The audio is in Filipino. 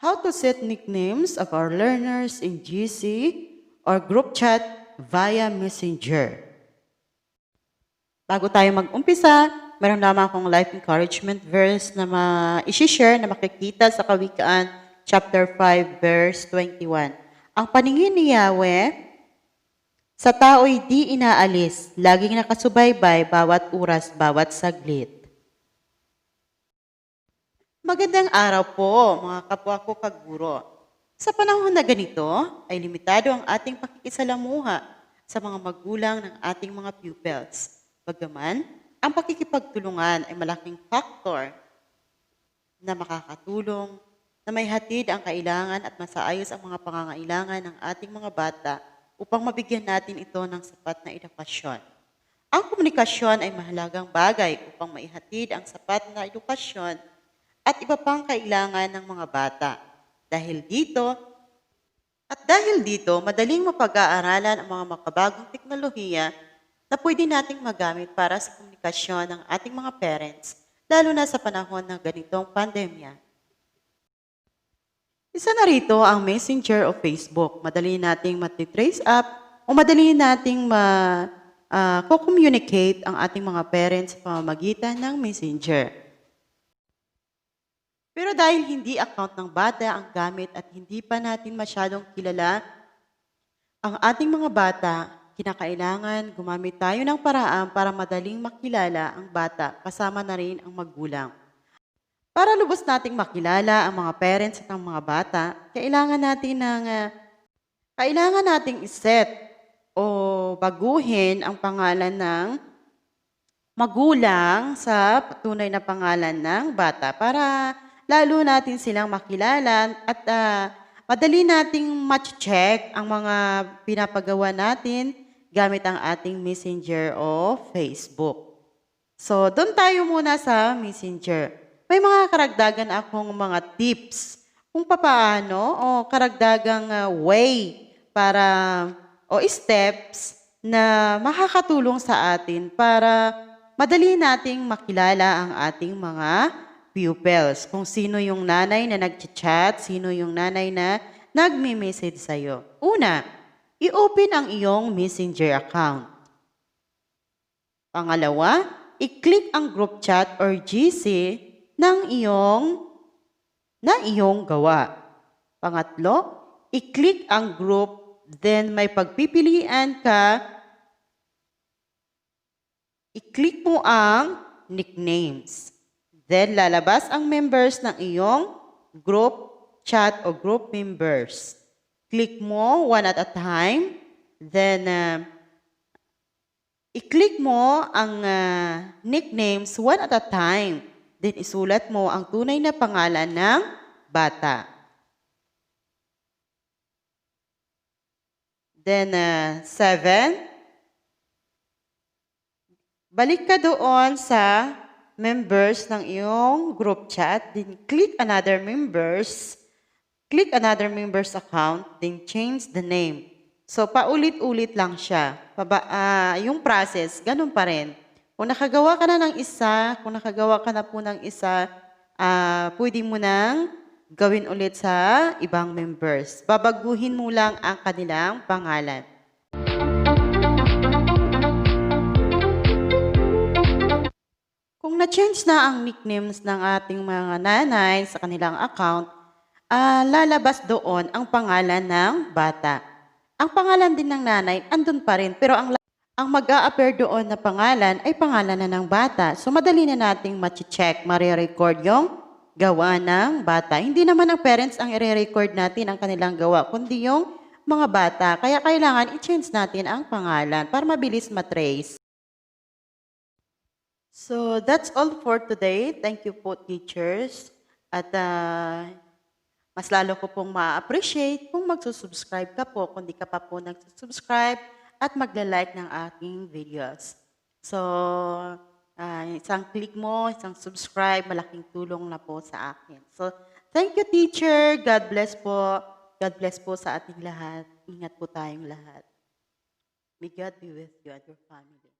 How to set nicknames of our learners in GC or group chat via Messenger. Bago tayo mag-umpisa, meron lamang akong life encouragement verse na i-share na makikita sa Kawikaan chapter 5 verse 21. Ang paningin ni Yahweh sa tao'y di inaalis, laging nakasubaybay bawat oras, bawat saglit. Magandang araw po, mga kapwa ko kaguro. Sa panahon na ganito, ay limitado ang ating pakikisalamuha sa mga magulang ng ating mga pupils. Bagaman, ang pakikipagtulungan ay malaking faktor na makakatulong na may hatid ang kailangan at masaayos ang mga pangangailangan ng ating mga bata upang mabigyan natin ito ng sapat na edukasyon. Ang komunikasyon ay mahalagang bagay upang maihatid ang sapat na edukasyon at iba pang kailangan ng mga bata. Dahil dito, madaling mapag-aaralan ang mga makabagong teknolohiya na pwede nating magamit para sa komunikasyon ng ating mga parents, lalo na sa panahon ng ganitong pandemya. Isa na rito ang Messenger o Facebook. Madali nating matitrace up o madali nating co-communicate ang ating mga parents sa pamamagitan ng Messenger. Pero dahil hindi account ng bata ang gamit at hindi pa natin masyadong kilala ang ating mga bata, kinakailangan gumamit tayo ng paraan para madaling makilala ang bata kasama na rin ang magulang. Para lubos nating makilala ang mga parents at ang mga bata, kailangan nating iset o baguhin ang pangalan ng magulang sa tunay na pangalan ng bata para lalo natin silang makilala at madali nating match-check ang mga pinapagawa natin gamit ang ating Messenger o Facebook. So, doon tayo muna sa Messenger. May mga karagdagan akong mga tips kung paano o karagdagang way o steps na makakatulong sa atin para madali nating makilala ang ating mga pupils. Kung sino yung nanay na nag-chat, sino yung nanay na nagme-message sa'yo. Una, i-open ang iyong Messenger account. Pangalawa, i-click ang group chat or GC na iyong gawa. Pangatlo, i-click ang group, then may pagpipilian ka, i-click mo ang nicknames. Then, lalabas ang members ng iyong group chat o group members. Click mo one at a time. Then, i-click mo ang nicknames one at a time. Then, isulat mo ang tunay na pangalan ng bata. Then, 7. Balik ka doon sa members ng iyong group chat, then click another members account, then change the name. So, paulit-ulit lang siya. Yung process, ganun pa rin. Kung nakagawa ka na ng isa, pwede mo nang gawin ulit sa ibang members. Babaguhin mo lang ang kanilang pangalan. Kung na-change na ang nicknames ng ating mga nanay sa kanilang account, lalabas doon ang pangalan ng bata. Ang pangalan din ng nanay, andun pa rin, pero ang mag-a-appear doon na pangalan ay pangalan na ng bata. So, madali na nating ma-check, marirecord yung gawa ng bata. Hindi naman ang parents ang i-record natin ang kanilang gawa, kundi yung mga bata. Kaya kailangan i-change natin ang pangalan para mabilis matrace. So, that's all for today. Thank you po, teachers. At mas lalo ko pong ma-appreciate kung magsusubscribe ka po, kung di ka pa po nagsusubscribe at magla-like ng aking videos. So, isang click mo, isang subscribe, malaking tulong na po sa akin. So, thank you, teacher. God bless po. God bless po sa ating lahat. Ingat po tayong lahat. May God be with you and your family.